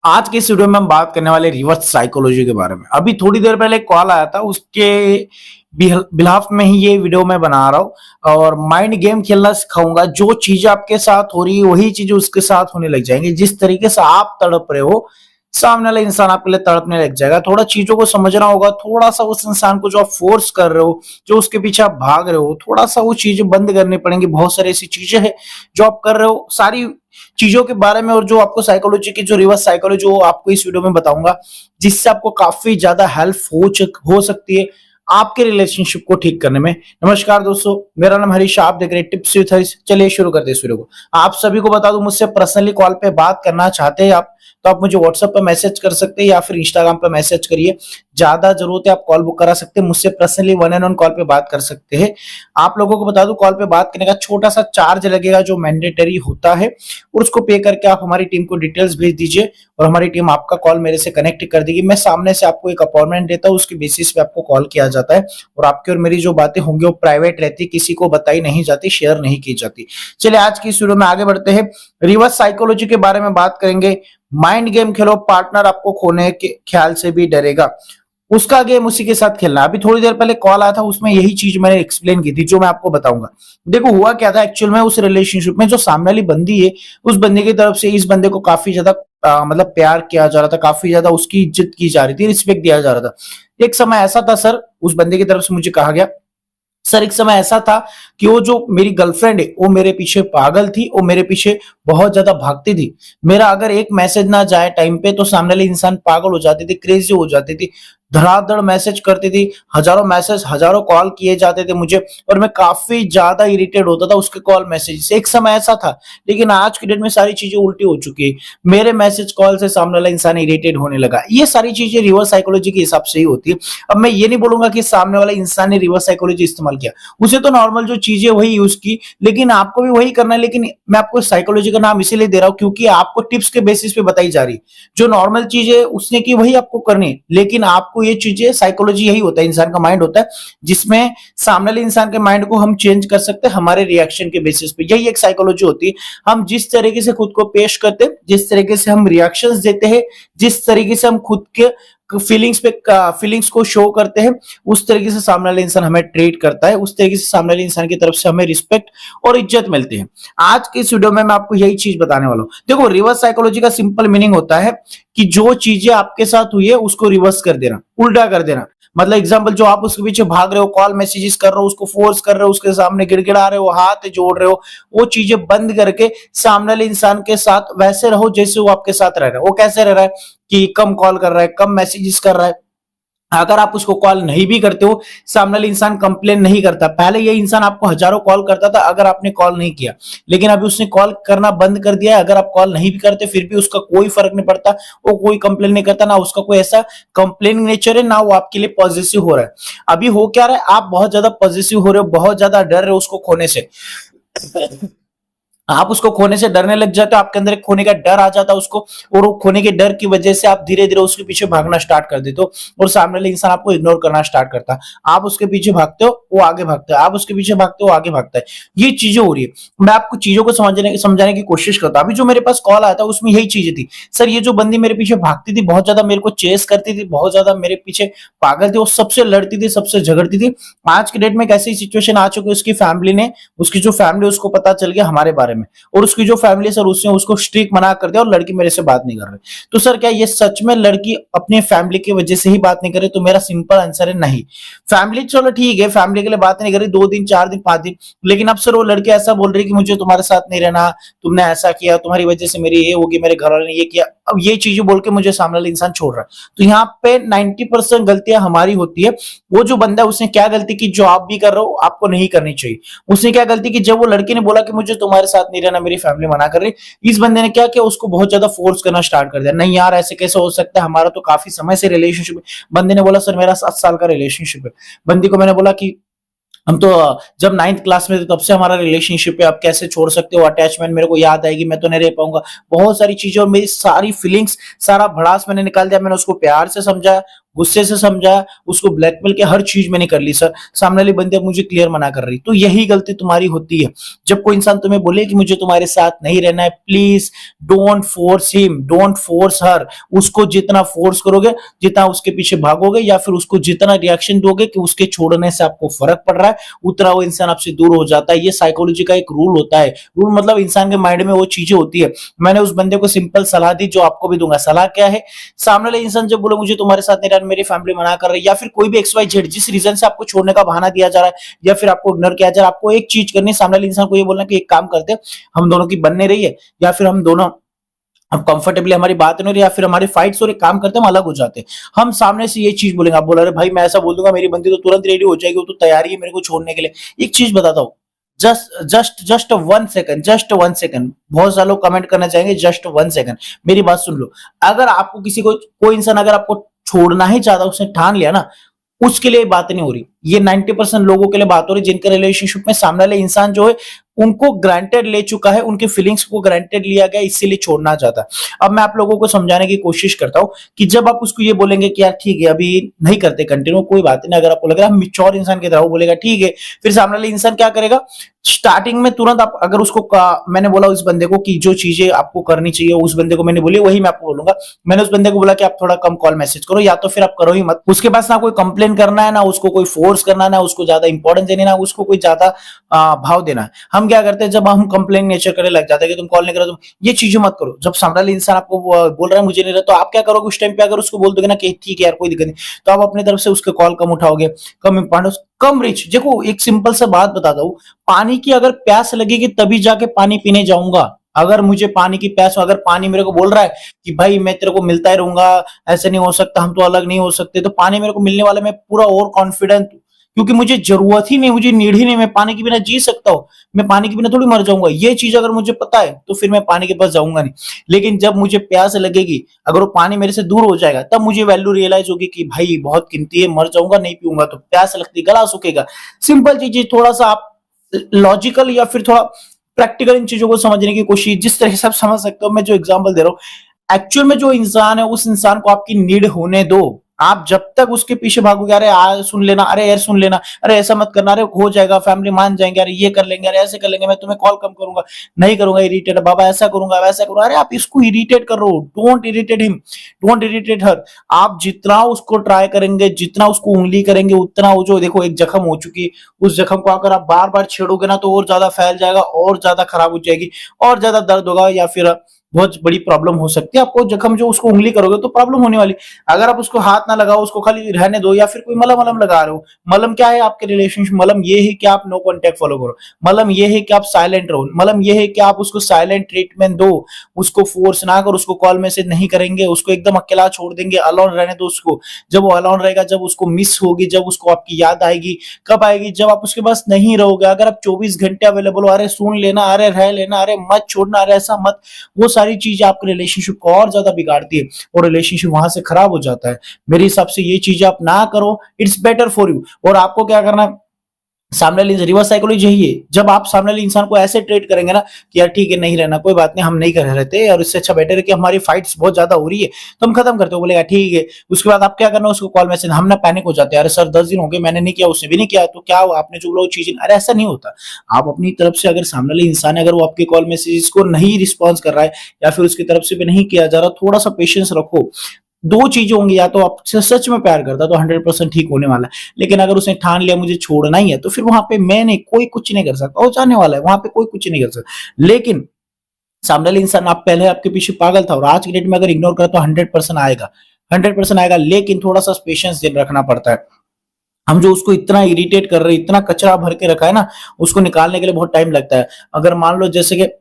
आज के इस वीडियो में हम बात करने वाले रिवर्स साइकोलॉजी के बारे में। अभी थोड़ी देर पहले एक कॉल आया था, उसके बिहाफ में ही ये वीडियो मैं बना रहा हूँ और माइंड गेम खेलना सिखाऊंगा। जो चीजें आपके साथ हो रही है वही चीजें उसके साथ होने लग जाएंगी। जिस तरीके से आप तड़प रहे हो सामने वाला इंसान आपके लिए तड़पने लग जाएगा। थोड़ा चीजों को समझना होगा, थोड़ा सा उस इंसान को जो आप फोर्स कर रहे हो, जो उसके पीछे आप भाग रहे हो, थोड़ा सा वो चीजें बंद करनी पड़ेंगी। बहुत सारी ऐसी चीजें हैं जो आप कर रहे हो, सारी चीजों के बारे में और जो आपको साइकोलॉजी की जो रिवर्स साइकोलॉजी वो आपको इस वीडियो में बताऊंगा, जिससे आपको काफी ज्यादा हेल्प हो सकती है आपके रिलेशनशिप को ठीक करने में। नमस्कार दोस्तों, मेरा नाम हरीश, आप देख रहे हैं टिप्स विद हरीश। चलिए शुरू करते हैं इस वीडियो को। आप सभी को बता दूं, मुझसे पर्सनली कॉल पे बात करना चाहते हैं आप, तो आप मुझे व्हाट्सएप पे मैसेज कर सकते हैं या फिर इंस्टाग्राम पे मैसेज करिए। ज्यादा जरूरत है आप कॉल बुक करा सकते हैं, मुझसे personally one and one call पे बात कर सकते हैं। आप लोगों को बता दूं, कॉल पे बात करने का छोटा सा चार्ज लगेगा जो मैंडेटरी होता है, और उसको पे करके आप हमारी टीम को डिटेल्स भेज दीजिए और हमारी टीम आपका कॉल मेरे से कनेक्ट कर देगी। मैं सामने से आपको एक अपॉइंटमेंट देता हूँ, उसके बेसिस पे आपको कॉल किया जाता है और आपकी और मेरी जो बातें होंगी वो प्राइवेट रहती, किसी को बताई नहीं जाती, शेयर नहीं की जाती। चलिए आज की इस वीडियो में आगे बढ़ते हैं। रिवर्स साइकोलॉजी के बारे में बात करेंगे। माइंड गेम खेलो, पार्टनर आपको खोने के ख्याल से भी डरेगा, उसका गेम उसी के साथ खेलना। अभी थोड़ी देर पहले कॉल आया था, उसमें यही चीज मैंने एक्सप्लेन की थी जो मैं आपको बताऊंगा। देखो हुआ क्या था एक्चुअल में, उस रिलेशनशिप में जो सामने वाली बंदी है, उस बंदी की तरफ से इस बंदे को काफी ज्यादा मतलब प्यार किया जा रहा था, काफी ज्यादा उसकी इज्जत की जा रही थी, रिस्पेक्ट दिया जा रहा था। एक समय ऐसा था सर, उस बंदे की तरफ से मुझे कहा गया, सर एक समय ऐसा था कि वो जो मेरी गर्लफ्रेंड है वो मेरे पीछे पागल थी, वो मेरे पीछे बहुत ज्यादा भागती थी। मेरा अगर एक मैसेज ना जाए टाइम पे तो सामने वाली इंसान पागल हो जाती थी, क्रेजी हो जाती थी, धड़ाधड़ मैसेज करती थी, हजारों मैसेज, हजारों कॉल किए जाते थे मुझे, और मैं काफी ज्यादा इरिटेट होता था उसके कॉल मैसेज से। एक समय ऐसा था, लेकिन आज की डेट में सारी चीजें उल्टी हो चुकी है। मेरे मैसेज कॉल से सामने वाला इंसान इरिटेट होने लगा। ये सारी चीजें रिवर्स साइकोलॉजी के हिसाब से ही होती है। अब मैं ये नहीं बोलूंगा कि सामने वाला इंसान ने रिवर्स साइकोलॉजी इस्तेमाल किया, उसे तो नॉर्मल जो चीजें वही यूज की, लेकिन आपको भी वही करना है। लेकिन मैं आपको साइकोलॉजी का नाम इसीलिए दे रहा हूं क्योंकि आपको टिप्स के बेसिस पे बताई जा रही है। जो नॉर्मल चीजें उसने की वही आपको करनी है, लेकिन आपको ये चीजें, साइकोलॉजी यही होता है, इंसान का माइंड होता है जिसमें सामने वाले इंसान के माइंड को हम चेंज कर सकते हैं हमारे रिएक्शन के बेसिस पे। यही एक साइकोलॉजी होती है। हम जिस तरीके से खुद को पेश करते हैं, जिस तरीके से हम रिएक्शंस देते हैं, जिस तरीके से हम खुद के फीलिंग्स को शो करते हैं, उस तरीके से सामने वाले इंसान हमें ट्रीट करता है, उस तरीके से सामने वाले इंसान की तरफ से हमें रिस्पेक्ट और इज्जत मिलती है। आज के इस वीडियो में मैं आपको यही चीज बताने वाला हूं। देखो रिवर्स साइकोलॉजी का सिंपल मीनिंग होता है कि जो चीजें आपके साथ हुई है उसको रिवर्स कर देना, उल्टा कर देना। मतलब एग्जांपल, जो आप उसके पीछे भाग रहे हो, कॉल मैसेजेस कर रहे हो, उसको फोर्स कर रहे हो, उसके सामने गिड़गिड़ा रहे हो, हाथ जोड़ रहे हो, वो चीजें बंद करके सामने वाले इंसान के साथ वैसे रहो जैसे वो आपके साथ रह रहा है। वो कैसे रह रहा है कि कम कॉल कर रहा है, कम मैसेजेस कर रहा है। अगर आप उसको कॉल नहीं भी करते हो, सामने वाला इंसान कंप्लेन नहीं करता। पहले ये इंसान आपको हजारों कॉल करता था अगर आपने कॉल नहीं किया, लेकिन अभी उसने कॉल करना बंद कर दिया है। अगर आप कॉल नहीं भी करते फिर भी उसका कोई फर्क नहीं पड़ता, वो कोई कंप्लेन नहीं करता, ना उसका कोई ऐसा कंप्लेनिंग नेचर है, ना वो आपके लिए पॉजिटिव हो रहा है। अभी हो क्या रहा है, आप बहुत ज्यादा पॉजिटिव हो रहे हो, बहुत ज्यादा डर रहे हो उसको खोने से। आप उसको खोने से डरने लग जाते हो, आपके अंदर एक खोने का डर आ जाता है उसको, और वो खोने के डर की वजह से आप धीरे धीरे उसके पीछे भागना स्टार्ट कर देते हो और सामने वाले इंसान आपको इग्नोर करना स्टार्ट करता है। आप उसके पीछे भागते हो, वो आगे भागता है, आप उसके पीछे भागते हो, वो आगे भागता है। ये चीजें हो रही है। मैं आपको चीजों को समझाने की कोशिश करता हूं। अभी जो मेरे पास कॉल आया था उसमें यही चीजें थी। सर ये जो बंदी मेरे पीछे भागती थी, बहुत ज्यादा मेरे को चेस करती थी, बहुत ज्यादा मेरे पीछे पागल थी, वो सबसे लड़ती थी, सबसे झगड़ती थी। आज के डेट में एक ऐसी सिचुएशन आ चुकी है, उसकी फैमिली ने, उसकी जो फैमिली उसको पता चल गया हमारे बारे में, और उसकी जो फैमिली सर उसने उसको स्ट्रिक मना कर दिया और लड़की मेरे से बात नहीं कर रही। तो सर क्या ये सच में लड़की अपने फैमिली की वजह से ही बात नहीं कर रही? तो मेरा सिंपल आंसर है नहीं। फैमिली चलो ठीक है, फैमिली के लिए बात नहीं कर रही 2 दिन 4 दिन 5 दिन, लेकिन अब सर वो लड़की ऐसा बोल रही कि मुझे तुम्हारे साथ नहीं रहना, तुमने ऐसा किया, तुम्हारी वजह से मेरी ये होगी, मेरे घर वाले ने ये किया। अब ये चीजें बोल के मुझे सामने वाला इंसान छोड़ रहा है। तो यहाँ पे 90% गलतियां हमारी होती है। वो जो बंदा, उसने क्या गलती की जो आप भी कर रहे हो आपको नहीं करनी चाहिए? उसने क्या गलती की, जब वो लड़की ने बोला कि मुझे तुम्हारे साथ नहीं रहना, मेरी फैमिली मना कर रही, इस बंदे ने क्या किया, उसको बहुत ज्यादा फोर्स करना स्टार्ट कर दिया। नहीं यार ऐसे कैसे हो सकता है, हमारा तो काफी समय से रिलेशनशिप है। बंदे ने बोला सर मेरा 7 साल का रिलेशनशिप है। बंदी को मैंने बोला कि हम तो जब 9th क्लास में थे तब से हमारा रिलेशनशिप है, आप कैसे छोड़ सकते हो, अटैचमेंट मेरे को याद आएगी, मैं तो नहीं रह पाऊंगा। बहुत सारी चीजें और मेरी सारी फीलिंग्स, सारा भड़ास मैंने निकाल दिया। मैंने उसको प्यार से समझाया, गुस्से से समझाया, उसको ब्लैकमेल के हर चीज मैंने कर ली सर, सामने वाली बंदी अब मुझे क्लियर मना कर रही। तो यही गलती तुम्हारी होती है। जब कोई इंसान तुम्हें बोले कि मुझे तुम्हारे साथ नहीं रहना है, please don't force him, don't force her. उसको जितना फोर्स करोगे, जितना उसके पीछे भागोगे, या फिर उसको जितना रिएक्शन दोगे कि उसके छोड़ने से आपको फर्क पड़ रहा है, उतना वो इंसान आपसे दूर हो जाता है। ये साइकोलॉजी का एक रूल होता है। रूल मतलब इंसान के माइंड में वो चीजें होती है। मैंने उस बंदे को सिंपल सलाह दी जो आपको भी दूंगा। सलाह क्या है? सामने वाले इंसान जब बोले मुझे तुम्हारे साथ नहीं रहना, मेरी फैमिली मना कर रही है, या फिर कोई भी एक्स वाई जेड जिस रीजन से आपको छोड़ने का बहाना दिया जा रहा है या फिर आपको इग्नोर किया जा रहा है, आपको एक चीज करनी है, सामने वाले इंसान को ये बोलना कि एक काम करते हैं, हम दोनों की बन नहीं रही है, या फिर हम दोनों अब कंफर्टेबली हमारी बात नहीं हो रही, या फिर हमारी फाइट्स और एक काम करते हैं हम अलग हो जाते हैं। हम सामने से ये चीज बोलेंगे, आप बोला अरे भाई मैं ऐसा बोल दूंगा मेरी बंदी तो तुरंत रेडी हो जाएगी, वो तो तैयारी है मेरे को छोड़ने के लिए। एक चीज बताता हूँ, जस्ट 1 सेकंड, जस्ट 1 सेकंड। बहुत सारे लोग कमेंट करना चाहेंगे जस्ट 1 सेकंड, मेरी बात सुन लो। अगर आपको किसी को, कोई इंसान अगर आपको छोड़ना ही चाहता, उसने ठान लिया ना, उसके लिए बात नहीं हो रही। ये 90% लोगों के लिए बात हो रही जिनके रिलेशनशिप में सामने वाले इंसान जो है उनको ग्रांटेड ले चुका है, उनके फीलिंग्स को ग्रांटेड लिया गया, इसीलिए छोड़ना चाहता है। अब मैं आप लोगों को समझाने की कोशिश करता हूं कि जब आप उसको ये बोलेंगे कि यार ठीक है अभी नहीं करते कंटिन्यू, कोई बात नहीं, अगर आपको लग रहा है मिच्योर इंसान की तरह, वो बोलेगा ठीक है। फिर सामने वाले इंसान क्या करेगा, स्टार्टिंग में तुरंत आप अगर उसको मैंने बोला उस बंदे को कि जो चीजें आपको करनी चाहिए, उस बंदे को मैंने बोली वही मैं आपको बोलूंगा। मैंने उस बंदे को बोला कि आप थोड़ा कम कॉल मैसेज करो, या तो फिर आप करो ही मत। उसके पास ना कोई कंप्लेन करना है, ना उसको कोई फोर्स करना है, ना उसको ज्यादा इंपॉर्टेंस देनी, ना उसको कोई ज्यादा भाव देना है। हम क्या करते हैं, जब हम कंप्लेन नेचर करने लग जाते हैं कि तुम कॉल नहीं करो, तुम ये चीजें मत करो। जब सामने वाले इंसान आपको बोल रहा है मुझे नहीं रहा, तो आप क्या करोगे उस टाइम पे? अगर उसको बोल दोगे ना कि ठीक है यार कोई दिक्कत नहीं, तो आप अपनी तरफ से उसके कॉल कम उठाओगे, कम इंपॉर्टेंस, कम रीच। देखो एक सिंपल सा बात बताता हूँ, पानी की अगर प्यास लगेगी तभी जाके पानी पीने जाऊंगा। अगर मुझे पानी की प्यास हो, अगर पानी मेरे को बोल रहा है कि भाई मैं तेरे को मिलता ही रहूंगा, ऐसे नहीं हो सकता, हम तो अलग नहीं हो सकते, तो पानी मेरे को मिलने वाला, मैं पूरा और कॉन्फिडेंट, क्योंकि मुझे जरूरत ही नहीं, मुझे नीड ही नहीं, मैं पानी के बिना जी सकता हूँ, मैं पानी के बिना थोड़ी मर जाऊंगा। ये चीज अगर मुझे पता है तो फिर मैं पानी के पास जाऊंगा नहीं। लेकिन जब मुझे प्यास लगेगी, अगर वो पानी मेरे से दूर हो जाएगा, तब मुझे वैल्यू रियलाइज होगी कि भाई बहुत कीमती है, मर जाऊंगा नहीं पीऊंगा तो, प्यास लगती गला सूखेगा। सिंपल चीज है, थोड़ा सा आप लॉजिकल या फिर थोड़ा प्रैक्टिकल इन चीजों को समझने की कोशिश, जिस तरह से आप समझ सकते हो, मैं जो एग्जांपल दे रहा हूँ, एक्चुअल में जो इंसान है उस इंसान को आपकी नीड होने दो। आप जब तक उसके पीछे भागोगे, अरे सुन लेना, अरे यार सुन लेना, अरे ऐसा मत करना, अरे हो जाएगा, फैमिली मान जाएंगे, अरे ये कर लेंगे, अरे ऐसे कर लेंगे, मैं तुम्हें कॉल कम करूंगा, नहीं करूंगा इरिटेट, बाबा ऐसा करूंगा वैसा करूंगा, अरे आप इसको इरिटेट कर रहे हो। Don't irritate him, don't irritate her. आप जितना उसको ट्राई करेंगे, जितना उसको उंगली करेंगे, उतना वो जो देखो एक जख्म हो चुकी है, उस जख्म को अगर आप बार बार छेड़ोगे ना तो और ज्यादा फैल जाएगा, और ज्यादा खराब हो जाएगी, और ज्यादा दर्द होगा, या फिर बहुत बड़ी प्रॉब्लम हो सकती है आपको। जख्म जो उसको उंगली करोगे तो प्रॉब्लम होने वाली। अगर आप उसको हाथ ना लगाओ, उसको खाली रहने दो, या फिर कोई मलम वलम लगा रहे हो, मलम क्या है आपके रिलेशनशिप, मलम ये है कि आप नो कांटेक्ट फॉलो करो, मलम ये है कि आप साइलेंट रहो, मलम ये है कि आप उसको साइलेंट ट्रीटमेंट दो, उसको फोर्स ना करो, उसको कॉल मैसेज नहीं करेंगे, उसको एकदम अकेला छोड़ देंगे, अलोन रहने दो उसको। जब वो अलोन रहेगा, जब उसको मिस होगी, जब उसको आपकी याद आएगी, कब आएगी? जब आप उसके पास नहीं रहोगे। अगर आप 24 घंटे अवेलेबल हो, अरे सुन लेना, अरे रह लेना, अरे मत छोड़ना, अरे ऐसा मत, वो सारी चीजें आपके रिलेशनशिप को और ज्यादा बिगाड़ती है और रिलेशनशिप वहां से खराब हो जाता है। मेरे हिसाब से ये चीजें आप ना करो, इट्स बेटर फॉर यू। और आपको क्या करना है, सामने वाले रिवर्स साइकोलॉजी यही है। जब आप सामने वाले इंसान को ऐसे ट्रीट करेंगे ना कि यार ठीक है नहीं रहना, कोई बात नहीं, हम नहीं कर रहे थे और इससे अच्छा बेटर है कि हमारी फाइट्स बहुत ज्यादा हो रही है तो हम खत्म करते हो, बोलेगा ठीक है। उसके बाद आप क्या करना, उसको कॉल मैसेज, हम ना पैनिक हो जाते हैं, अरे सर 10 दिन हो गए मैंने नहीं किया, उसने भी नहीं किया, तो क्या हुआ, आपने जो बोला वो चीज, अरे ऐसा नहीं होता। आप अपनी तरफ से, अगर सामने वाले इंसान है, अगर वो आपके कॉल मैसेज को नहीं रिस्पॉन्स कर रहा है या फिर उसकी तरफ से भी नहीं किया जा रहा, थोड़ा सा पेशेंस रखो। दो चीजें होंगी, या तो आपसे सच में प्यार करता तो 100% ठीक होने वाला है, लेकिन अगर उसने ठान लिया मुझे छोड़ना ही है, तो फिर वहां पे मैं नहीं, कोई कुछ नहीं कर सकता, वो जाने वाला है, वहां पे कोई कुछ नहीं कर सकता। लेकिन सामने वाले इंसान, आप पहले आपके पीछे पागल था और आज की डेट में अगर इग्नोर करा तो 100% आएगा, 100% आएगा। लेकिन थोड़ा सा पेशेंस दिन रखना पड़ता है। हम जो उसको इतना इरिटेट कर रहे हैं, इतना कचरा भर के रखा है ना, उसको निकालने के लिए बहुत टाइम लगता है। अगर मान लो जैसे कि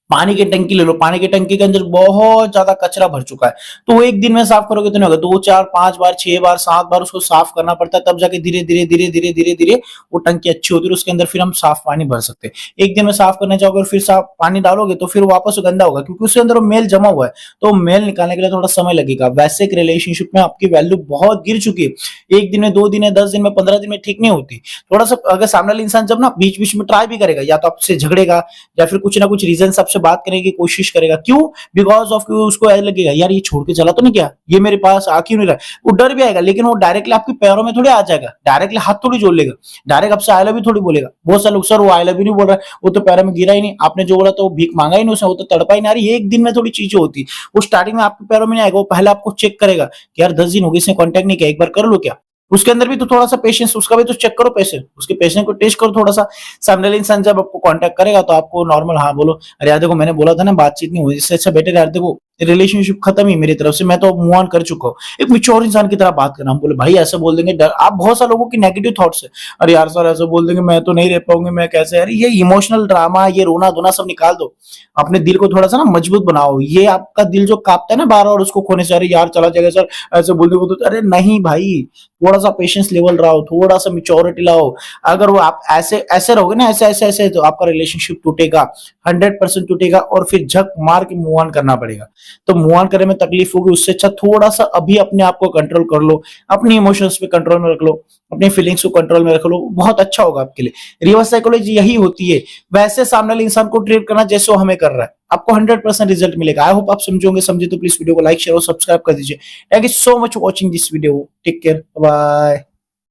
पानी की टंकी ले लो, पानी की टंकी के अंदर बहुत ज्यादा कचरा भर चुका है, तो वो एक दिन में साफ करोगे तो नहीं होगा, 2 4 5 बार 6 बार 7 बार उसको साफ करना पड़ता है, तब जाके धीरे धीरे धीरे धीरे धीरे धीरे वो टंकी अच्छी होती है, उसके अंदर फिर हम साफ पानी भर सकते हैं। एक दिन में साफ करने जाओगे और फिर साफ पानी डालोगे तो फिर वापस गंदा होगा, क्योंकि उसके अंदर वो मेल जमा हुआ है, तो मेल निकालने के लिए थोड़ा समय लगेगा। वैसे एक रिलेशनशिप में आपकी वैल्यू बहुत गिर चुकी है, एक दिन में, 2 दिन में, 10 दिन में, 15 दिन में ठीक नहीं होती। थोड़ा सा अगर सामने वाला इंसान जब ना बीच बीच में ट्राई भी करेगा, या तो आपसे झगड़ेगा या फिर कुछ ना कुछ रीजन आपसे आपसे बात करने की कोशिश करेगा। क्यों? बिकॉज़ ऑफ उसको ऐसा लगेगा यार ये छोड़ के चला तो नहीं गया, ये मेरे पास आ क्यों नहीं रहा? वो डर भी आएगा, लेकिन वो डायरेक्टली आपके पैरों में थोड़ी आ जाएगा, डायरेक्टली हाथ थोड़ी जोड़ लेगा, डायरेक्ट आपसे आई लव यू थोड़ी बोलेगा। बहुत सारे लोग, सर वो आई लव यू नहीं बोल रहा है, वो तो पैरों में गिरा ही नहीं, आपने जो बोला तो भीख मांगा ही नहीं उसने, वो तो तड़पा ही नहीं। अरे ये एक दिन में थोड़ी चीजें होती है, वो स्टार्टिंग में आपके पैरों में नहीं आएगा, वो पहले आपको चेक करेगा कि यार 10 दिन हो गए इसने कांटेक्ट नहीं किया, एक बार कर लो क्या? उसके अंदर भी तो थोड़ा सा पेशेंस, उसका भी तो चेक करो पेशेंस, उसके पेशेंस को टेस्ट करो थोड़ा सा। सामने वाला इंसान जब आपको कांटेक्ट करेगा तो आपको नॉर्मल हाँ बोलो, अरे यार देखो मैंने बोला था ना बातचीत नहीं हुई, इससे अच्छा बेटर यार देखो रिलेशनशिप खत्म ही मेरी तरफ से, मैं तो मूव ऑन कर चुका हूँ। एक मैच्योर इंसान की तरह बात करना। हम बोले भाई ऐसे बोल देंगे, डर आप बहुत सारे लोगों की नेगेटिव थॉट्स है, अरे यार सर ऐसे बोल देंगे मैं तो नहीं रह पाऊंगी, मैं कैसे, अरे ये इमोशनल ड्रामा, ये रोना धोना सब निकाल दो, अपने दिल को थोड़ा सा ना मजबूत बनाओ। ये आपका दिल जो कांपता है ना बार बार उसको खोने से, अरे यार चला जाएगा सर ऐसे बोल देंगे तो, अरे नहीं भाई, थोड़ा सा पेशेंस लेवल रहो, थोड़ा सा मेच्योरिटी लाओ। अगर वो आप ऐसे ऐसे रहोगे ना, ऐसे ऐसे ऐसे, तो आपका रिलेशनशिप टूटेगा, 100% टूटेगा, और फिर झक मार के मूव ऑन करना पड़ेगा। तो मूव ऑन करने में तकलीफ होगी, उससे अच्छा थोड़ा सा अभी अपने आप को कंट्रोल कर लो, अपनी इमोशंस पे कंट्रोल में रख लो, अपनी फीलिंग्स को कंट्रोल में रख लो, बहुत अच्छा होगा आपके लिए। रिवर्स साइकोलॉजी यही होती है, वैसे सामने वाले इंसान को ट्रीट करना जैसे वो हमें कर रहा है, आपको 100% रिजल्ट मिलेगा। आई होप आप समझोगे, समझे तो प्लीज वीडियो को लाइक शेयर और सब्सक्राइब कर दीजिए। Thank you so much for watching this video, take care, bye.